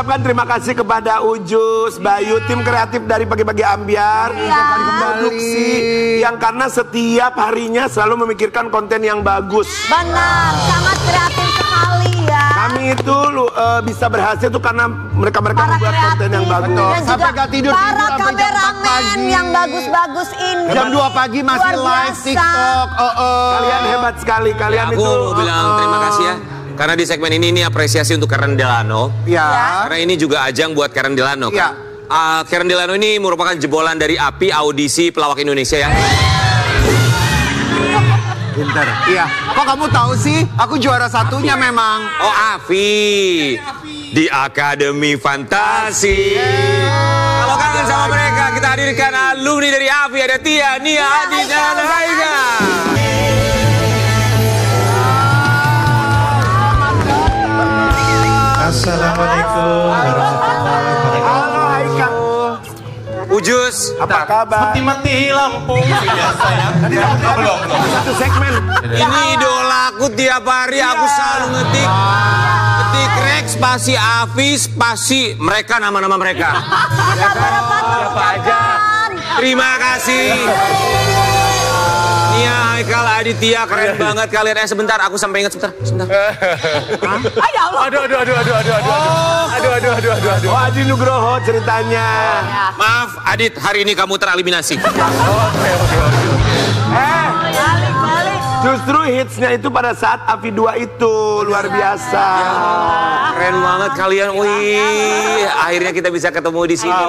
mengucapkan terima kasih kepada Ujus, Bayu, tim kreatif dari Pagi-Pagi Ambiar, produksi yang karena setiap harinya selalu memikirkan konten yang bagus. Benar, sangat kreatif sekali ya. Kami itu bisa berhasil tuh karena mereka membuat konten yang bagus. Dan sampai juga gak tidur para sampai jam 4 kameramen pagi. yang bagus-bagus ini. Jam 2 pagi masih Luar live biasa. TikTok. Kalian hebat sekali, kalian Aku itu. mau bilang terima kasih ya. Karena di segmen ini apresiasi untuk Karen Delano. Ya. Karena ini juga ajang buat Karen Delano kan. Karen Delano ini merupakan jebolan dari API Audisi Pelawak Indonesia ya. Pinter. Iya. Kok kamu tahu sih? Aku juara satunya memang. Oh AFI di Akademi Fantasi. Kalau kangen sama mereka, kita hadirkan alumni dari AFI. Ada Tia, Nia, Adi, dan Haika. Assalamualaikum warahmatullahi wabarakatuh. Halo Haika. Ujus, Apa kabar? Mati lampu biasa ya. Belum. Satu segmen. ini idolaku tiap hari. Aku selalu ngetik Rex, spasi AFI, spasi mereka, nama-nama mereka. Siapa aja? Terima kasih. Nia, Haikal, Aditya, keren banget kalian. Sebentar, aku sampai ingat sebentar. Ya Allah. Oh, Adi Nugroho ceritanya. Maaf, Adit, hari ini kamu tereliminasi. Balik. Justru hitsnya itu pada saat AFI 2 itu luar biasa. Keren banget kalian. Wih, akhirnya kita bisa ketemu di sini.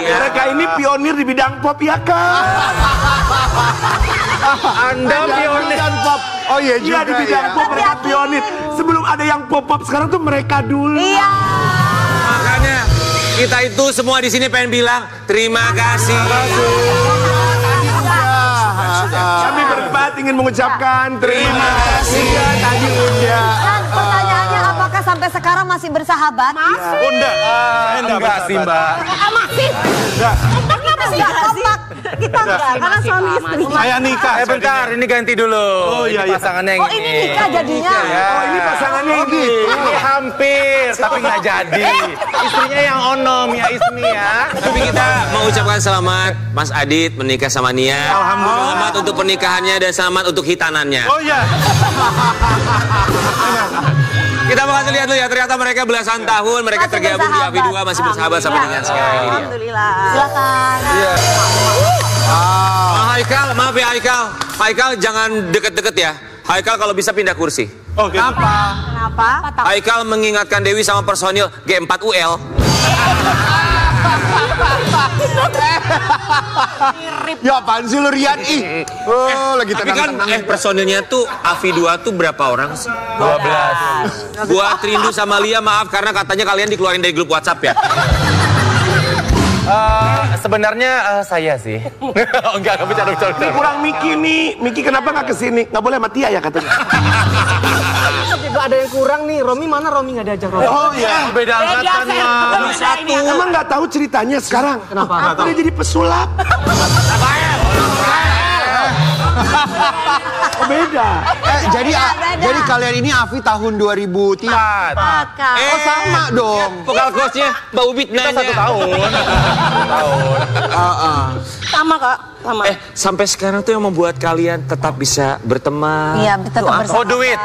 Mereka ini pionir di bidang pop ya kan? Anda pionir. Pop. Oh iya Iya juga di bidang pop mereka pionir. Sebelum ada yang pop sekarang tuh mereka dulu. Iya. Makanya kita itu semua di sini pengen bilang terima kasih. Kami berempat ingin mengucapkan terima kasih. Tadi udah. Dan pertanyaannya apakah sampai sekarang masih bersahabat? Masih. Enggak sih, Mbak. Masih. Kenapa sih kompak? Kita enggak, karena suami istri. Saya nikah. Bentar, ini ganti dulu. Oh iya, pasangannya yang Oh ini nikah jadinya. Oh ini pasangannya ini. Ini hampir, tapi nggak jadi. Istrinya yang onom ya, Ismi ya. Tapi kita mau ucapkan selamat Mas Adit menikah sama Nia. Alhamdulillah. Selamat untuk pernikahannya dan selamat untuk hitanannya. Oh iya. Kita bakal lihat dulu ya, ternyata mereka belasan tahun mereka Masih tergabung di AFI 2 masih bersahabat sampai dengan sekarang ini. Alhamdulillah. Silakan. Haikal, maaf ya Haikal jangan deket-deket ya. Haikal kalau bisa pindah kursi. Oh, gitu. Kenapa? Haikal mengingatkan Dewi sama personil G4UL. Ya apaan sih lu Rian? Ih. Oh lagi Tapi kan tenang-tenang. personilnya tuh AFI 2 tuh berapa orang sih? 12. Buat Rindu sama Lia maaf karena katanya kalian dikeluarin dari grup WhatsApp ya. Sebenarnya saya sih. Enggak bercanda. Ini kurang Miki nih. Miki kenapa nggak kesini? Nggak boleh sama Tia ya katanya. Juga ada yang kurang nih. Romi mana? Romi nggak diajak Romi. Oh iya. Beda angkatan mah. Emang nggak tahu ceritanya sekarang? Kenapa? Aku udah jadi pesulap. Oh, beda. Jadi kalian ini AFI tahun 2003. Oh sama dong. Vokal coachnya Mbak Ubit nanya. Kita 1 tahun. Sama kak. Sama. Sampai sekarang tuh yang membuat kalian tetap bisa berteman. Iya, tetap bersama. Oh duit.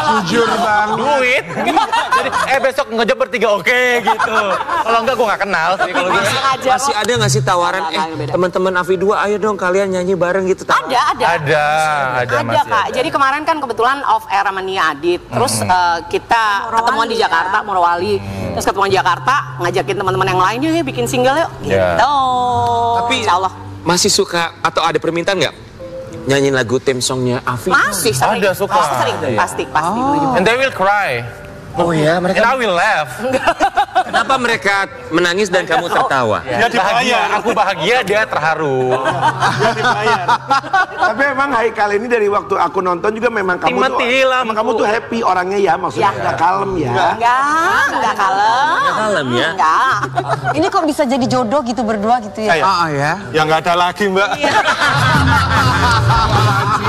Jujur bang. Duit. Jadi besok ngejob bertiga oke gitu. Kalau enggak gue nggak kenal sih kalau gitu. Masih ada nggak sih tawaran teman-teman AFI 2 ayo dong kalian nyanyi bareng gitu? Ada Ada masih kak. ada. Jadi kemarin kan kebetulan off air sama Nia Adit. Terus kita ketemuan di Jakarta, Morowali. Terus ketemuan di Jakarta, ngajakin teman-teman yang lain yuk bikin single yuk. Ya. Gitu. Tapi Insya Allah. masih suka atau ada permintaan nggak nyanyiin lagu theme songnya AFI? Masih sering. Ada, suka. Sering, pasti. And they will cry. Oh ya, And I will laugh. Kenapa mereka menangis dan kamu tertawa? Dia bahagia, aku bahagia, dia terharu. Tapi emang Haikal ini dari waktu aku nonton juga memang kamu tuh happy orangnya ya, maksudnya nggak kalem ya. Enggak kalem. Kalem ya. Enggak. Ini kok bisa jadi jodoh gitu berdua gitu ya? Ya. Ya nggak ada lagi mbak.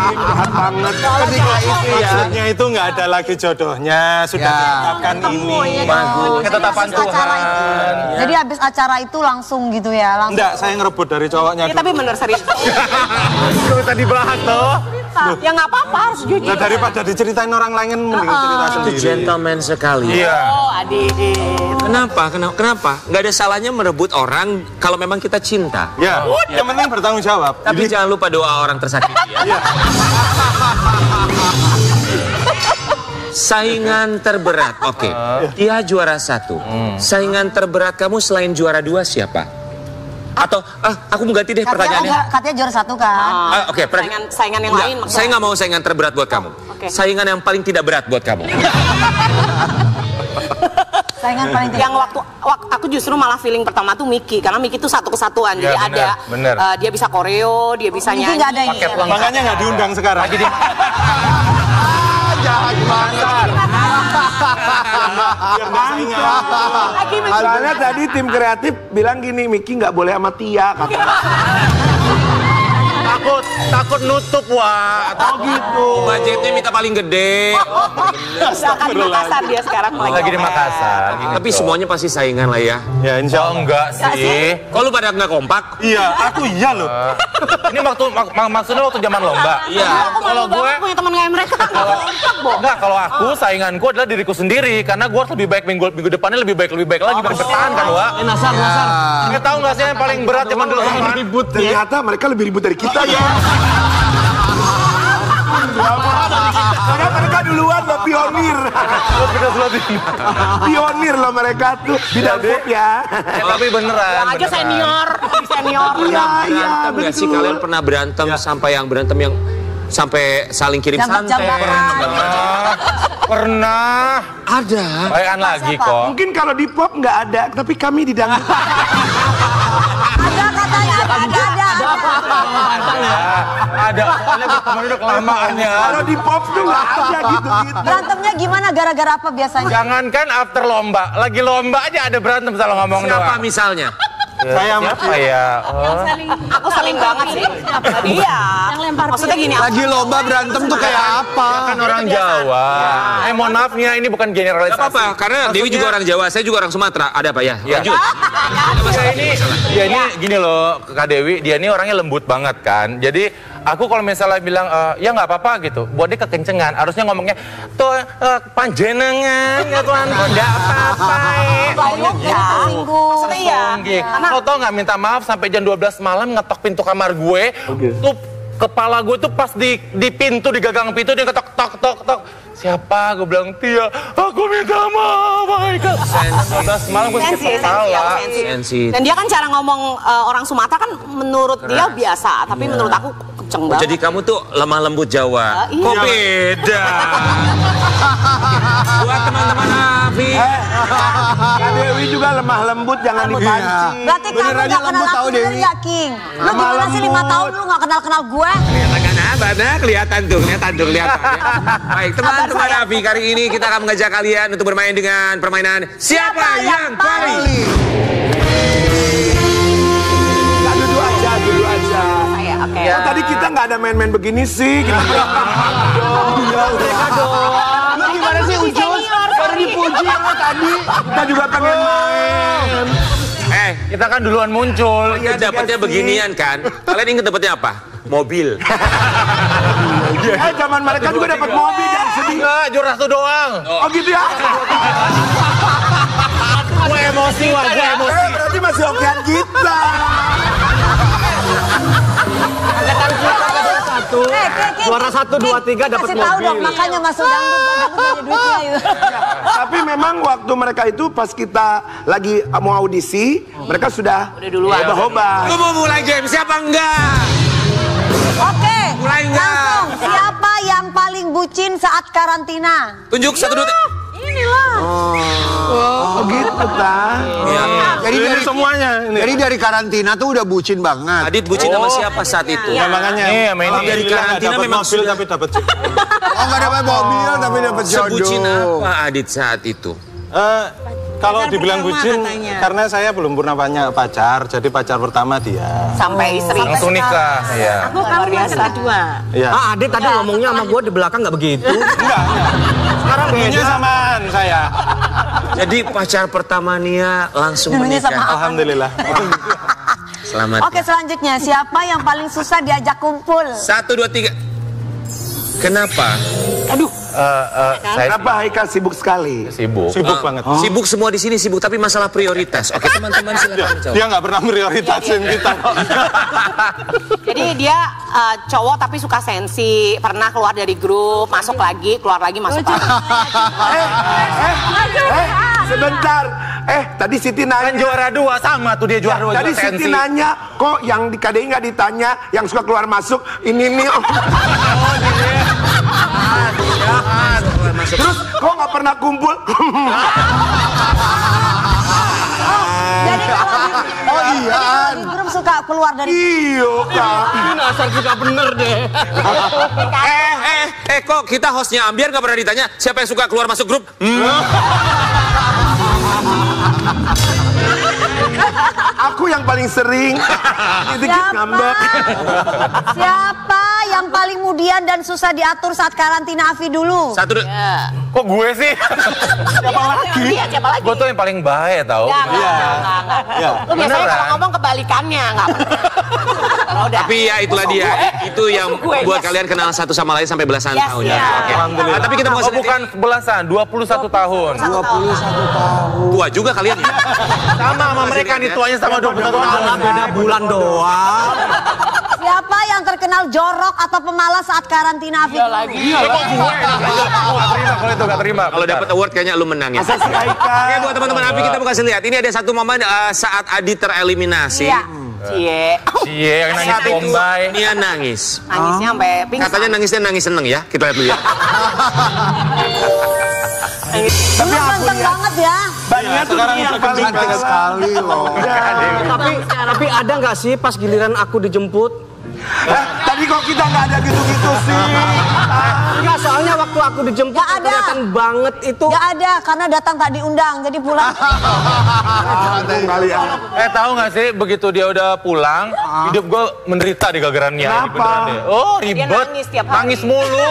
jahat banget. Ketika itu ya. Maksudnya itu nggak ada lagi jodohnya, sudah ditetapkan ini. Bagus. Ketetapan Tuhan. Jadi habis acara itu langsung gitu ya? Langsung. Enggak, saya ngerebut dari cowoknya. Ya, tapi bener serius. Itu tadi bahas toh. Ya nggak apa-apa, harus jujur. Nah, daripada diceritain orang lain, mending cerita Itu sendiri. gentleman sekali. Iya. Oh, Adit. Kenapa? Nggak ada salahnya merebut orang kalau memang kita cinta. Ya, yang penting bertanggung jawab. Tapi jangan lupa doa orang tersakiti ya. Saingan terberat, oke. Dia juara 1. Saingan terberat kamu selain juara 2 siapa? Atau aku mengganti deh pertanyaannya. Katanya juara 1 kan? Oke, saingan yang lain. Enggak, saya nggak mau saingan terberat buat kamu. Oke. Saingan yang paling tidak berat buat kamu. Saingan paling tidak. Yang waktu aku justru malah feeling pertama tuh Miki, karena Miki tuh satu kesatuan. Ya, jadi bener. ada dia bisa koreo, dia bisa Miki nyanyi. nggak ada ini. Paket lengkap. Makanya nggak diundang sekarang. Lagi di Jahat banget. Soalnya tadi tim kreatif bilang gini, Miki nggak boleh sama Tia. takut nutup wah. Oh gitu. Budgetnya minta paling gede. Akan di Makassar dia sekarang Lagi di Makassar. Tapi semuanya pasti saingan lah ya. Ya, insya Allah. Enggak sih. Kok lu pada nggak kompak? Iya, aku iya loh. Ini maksudnya waktu zaman lomba. Iya. Kalau gue punya teman kayak mereka. Enggak, kalau aku sainganku adalah diriku sendiri karena gue harus lebih baik minggu depannya lebih baik lagi biar bertahan kan, Wak. Nasar. Nggak tahu nggak sih yang paling berat zaman dulu apa? Ribut. Ternyata mereka lebih ribut dari kita ya. Karena mereka duluan loh, pionir. Pionir loh mereka tuh bidang pop ya. Tapi beneran. Aja senior. Iya, Berantem nggak sih kalian pernah berantem sampai yang berantem yang sampai saling kirim santet? Pernah. Ada. Bayan lagi kok. Mungkin kalau di pop nggak ada, tapi kami di dangdut. Ada katanya, Ada. Kemarin udah kelamaannya. Kalau di pop tuh nggak ada gitu-gitu. Berantemnya gimana? Gara-gara apa biasanya? Jangankan after lomba, lagi lomba aja ada berantem salah ngomong Siapa doang. misalnya? Saya Siapa ya? Aku sering banget sih. Iya. Maksudnya gini. Lagi lomba berantem tuh kayak apa? Kan orang Jawa. Mohon maaf nih ya, ini bukan generalisasi. Gak apa-apa, karena Dewi juga orang Jawa, saya juga orang Sumatera. Ada apa ya? Ya. Lanjut. Ini gini loh, Kak Dewi, dia ini orangnya lembut banget kan. Jadi aku kalau misalnya bilang ya nggak apa-apa gitu, buat dia kekencengan. Harusnya ngomongnya tuh panjenengan ya Tuhan, nggak apa-apa. Banyak ya. Maksudnya iya. Lo tau nggak minta maaf sampai jam 12 malam ngetok pintu kamar gue, tuh kepala gue tuh pas di pintu, di gagang pintu dia ketok tok. Siapa? Gue bilang Tia. Aku minta maaf, Michael. 12 malam gue sakit kepala. Dan dia kan cara ngomong orang Sumatera kan menurut dia biasa, tapi menurut aku kenceng banget. Jadi kamu tuh lemah lembut Jawa. Iya. Kok beda? Buat teman-teman Afi. Kak Dewi juga lemah lembut, jangan dipancing. Berarti kamu Bener aja gak kenal lembut aku tahu, bener Dewi. ya, King? Lu Lemah gimana sih 5 lembut. tahun lu gak kenal gue? Kelihatan tuh. Baik, teman-teman Afi, kali ini kita akan mengajak kalian untuk bermain dengan permainan Siapa yang paling? Nggak, duduk aja. Saya, oke. Oh, tadi kita nggak ada main-main begini sih. Kita Lu gimana sih Ucus? Baru dipuji lo tadi. kita juga pengen main. Kita kan duluan muncul. Kita dapatnya beginian kan? Kalian ingat dapatnya apa? Mobil. Zaman mereka juga dapat mobil dan sedih. Enggak, juara 1 doang. Oh gitu ya? Gue emosi, wah, gue emosi. Berarti masih okean kita. Juara 1, 2, 3 dapat Kasih tahu dong, mobil. makanya masuk dangdut banyak duitnya itu. Tapi memang waktu mereka itu pas kita lagi mau audisi, mereka sudah duluan. hoba-hoba. Lu mau mulai game siapa enggak? Oke, Mulai nggak? langsung. Siapa yang paling bucin saat karantina? Tunjuk 1, 2, 3. Oh gitu ta. Jadi Ini dari semuanya ini. Jadi dari karantina tuh udah bucin banget. Adit bucin sama siapa saat itu? Ya, makanya. Main dari karantina memang mobil sudah- tapi dapat jodoh. Oh nggak dapat mobil tapi dapat jodoh. Sebucin apa Adit saat itu? Kalau dibilang bucin, karena saya belum pernah banyak pacar, jadi pacar pertama dia. Sampai istri. Langsung nikah. Iya. Aku kamu pacar kedua. Iya. Adit tadi ngomongnya sama gue di belakang nggak begitu. Enggak. Sekarang Dulunya samaan saya. Jadi pacar pertama Nia langsung menikah. Alhamdulillah. Selamat. Oke, selanjutnya siapa yang paling susah diajak kumpul? 1, 2, 3. Kenapa? Aduh. Saya Kenapa Haikal sibuk sekali? sibuk. Sibuk banget. Sibuk semua di sini sibuk, tapi masalah prioritas. Oke teman-teman silakan jawab. Dia nggak pernah prioritasin kita kok. Jadi dia cowok tapi suka sensi. Pernah keluar dari grup, masuk lagi, keluar lagi, masuk lagi. Sebentar. Tadi Siti Kan nanya. juara 2 sama tuh dia juara 2 Tadi juga Siti sensi. nanya, kok yang di KDI nggak ditanya, yang suka keluar masuk, ini nih. Terus kok nggak pernah kumpul? Jadi kalau di grup suka keluar dari Iya kak. asal suka bener deh. Kok kita hostnya Ambiar nggak pernah ditanya siapa yang suka keluar masuk grup? Aku yang paling sering. Dikit ngambek. siapa yang paling mudian dan susah diatur saat karantina? Afi dulu. 1, 2. Kok gue sih? Siapa lagi? Gue tuh yang paling baik tau. Enggak. Lu biasanya kalau ngomong kebalikannya, enggak. Udah. Tapi ya itulah dia. Itu yang buat kalian kenal satu sama lain sampai belasan Yes, tahun. yes. Oke. Alhamdulillah. Tapi kita mau Oh, bukan belasan, 21 tahun. tua juga kalian ya. Sama mereka nih tuanya sama 21 tahun. Beda bulan doang. Siapa yang terkenal jorok atau pemalas saat karantina? Afi dulu. Gak terima. Kalau dapat award kayaknya lu menang ya. Masa si Haikal? Oke buat teman-teman Api kita mau kasih lihat. Ini ada satu momen saat Adi tereliminasi. Iya. Cie yang nangis Saat itu Bombay. Nia nangis. Nangisnya sampai pingsan. Katanya nangisnya nangis seneng ya. Kita lihat dulu ya. Dulu ganteng banget ya. Banyak tuh Sekarang yang udah paling cantik galak. sekali loh. Tapi ada nggak sih pas giliran aku dijemput? Tadi kok kita nggak ada gitu-gitu sih? Enggak, soalnya waktu aku dijemput Nggak ada. kelihatan banget itu. Gak ada, karena datang tak diundang, jadi pulang. Kalian. Tahu nggak sih begitu dia udah pulang, hidup gue menderita di gagarannya. Kenapa? Oh ribet, Dia nangis tiap hari. nangis mulu.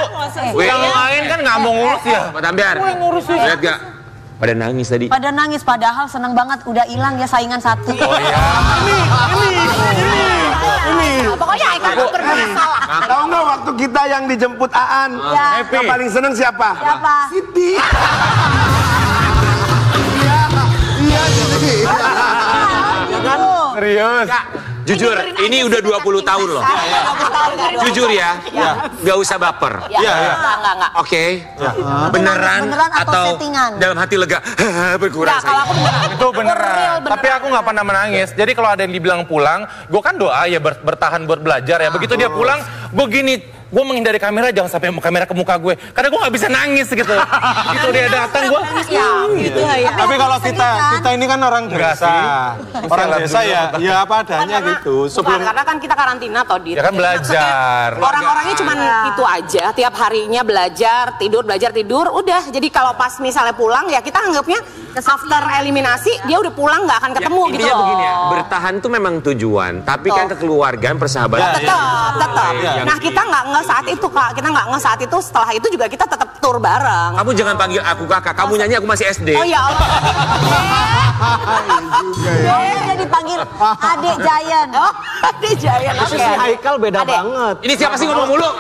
Yang lain kan nggak mau ngurus ya. Buat Ambiar. Lihat gak? Pada nangis tadi. Pada nangis, padahal seneng banget udah hilang ya saingan satu. Oh iya. Pokoknya Haikal tuh bermasalah. Tahu nggak waktu kita yang dijemput Aan? Ya. Yang paling seneng siapa? Siapa? Siti. Serius. Jujur, ini udah 20 tahun loh. Jujur ya, gak usah baper. Enggak. Oke, beneran Beneran atau settingan? dalam hati lega, berkurang Enggak, kalau saya. aku beneran. Itu beneran. Real, Tapi aku nggak pernah menangis. Jadi kalau ada yang dibilang pulang, gue kan doa ya bertahan buat belajar ya. Begitu dia pulang, gue gini. Gue menghindari kamera, jangan sampai kamera ke muka gue. Karena gue nggak bisa nangis gitu. Begitu dia datang, gue Tapi kalau kita ini kan orang Enggak desa. sih. Orang desa ya apa adanya gitu. Bukan, karena kan kita karantina toh Dit. Ya kan belajar. Maksudnya orang-orangnya cuma itu aja, tiap harinya belajar, tidur, udah. Jadi kalau pas misalnya pulang ya kita anggapnya after eliminasi dia udah pulang nggak akan ketemu gitu Intinya loh. begini ya, bertahan tuh memang tujuan, tapi kan kekeluargaan, persahabatan. Tetap. Nah kita nggak saat itu kak, kita nggak saat itu. Setelah itu juga kita tetap tur bareng. Kamu jangan panggil aku kakak, kamu nyanyi aku masih SD. Oh ya Allah. Dia dipanggil Adik Giant. Oh, Adik Giant. Si Haikal beda Adek. banget. Ini siapa sih ngomong mulu?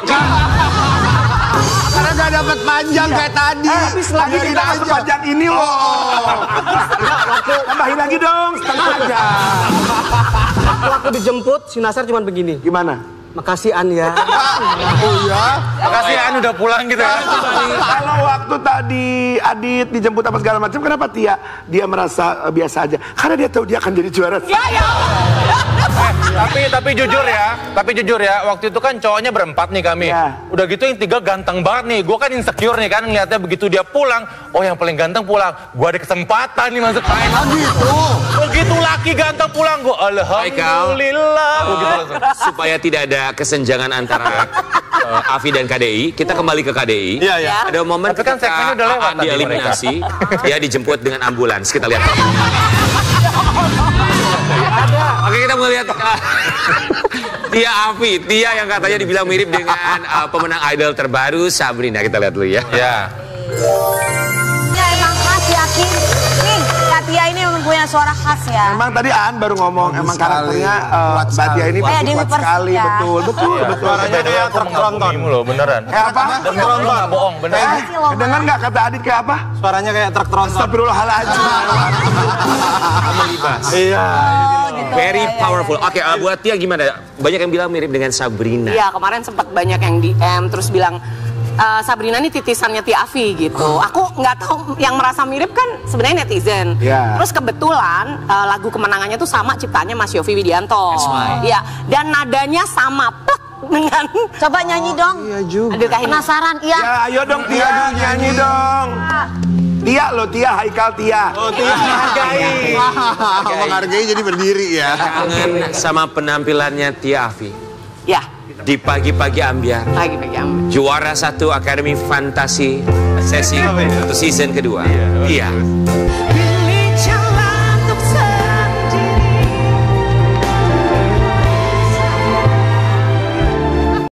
Karena gak dapat panjang kayak tadi. Lagi kita sepanjang ini loh. Tambahin lagi dong, setengah aja. Waktu aku dijemput, si Nasar cuma begini. Gimana? Makasih An ya. Oh ya. Makasih An udah pulang gitu ya. Kalau waktu tadi Adit dijemput apa segala macam, kenapa dia merasa biasa aja? Karena dia tahu dia akan jadi juara. Tapi jujur ya, waktu itu kan cowoknya berempat nih kami. Ya. Udah gitu yang 3 ganteng banget nih. Gue kan insecure nih kan ngeliatnya begitu dia pulang. Oh yang paling ganteng pulang. Gue ada kesempatan nih masuk main. Gitu. Begitu begitu laki ganteng pulang gue alhamdulillah. Supaya tidak ada kesenjangan antara Afi dan KDI, kita kembali ke KDI. Iya. Ada momen tapi kan segmennya udah lewat Andi eliminasi, dia dijemput dengan ambulans. Kita lihat. Oke, kita mau lihat Tia Afi, Tia yang katanya dibilang mirip dengan pemenang idol terbaru Sabrina. Kita lihat dulu ya. Ya. Ya emang khas yakin. Nih, Kak Tia ini memang punya suara khas ya. Emang tadi Aan baru ngomong, emang karakternya Mbak Tia ini Kayak Dewi kuat Persik sekali, ya. betul. Suaranya kayak truk tronton. Loh, beneran. Kayak apa? Dan tronton nggak bohong, beneran. Dengar nggak kata Adit kayak apa? Suaranya kayak truk tronton. Astagfirullahaladzim. Iya. Very powerful. Oke, buat Tia gimana? Banyak yang bilang mirip dengan Sabrina. Iya, kemarin sempat banyak yang DM terus bilang Sabrina ini titisannya Tia Afi gitu. Aku nggak tahu, yang merasa mirip kan sebenarnya netizen. Terus kebetulan lagu kemenangannya tuh sama ciptaannya Mas Yovie Widianto. Iya, dan nadanya sama plek dengan. Coba nyanyi dong. Iya juga. Aduh, Kahini. Penasaran, iya. Ya, ayo dong Tia, nyanyi dong. Tia loh, Tia, Haikal Tia. Oh, Tia menghargai. Menghargai jadi berdiri ya. Kangen sama penampilannya Tia Afi Ya, di pagi-pagi ambiar. pagi-pagi amat. Juara 1 Akademi Fantasi sesi atau season kedua. Iya.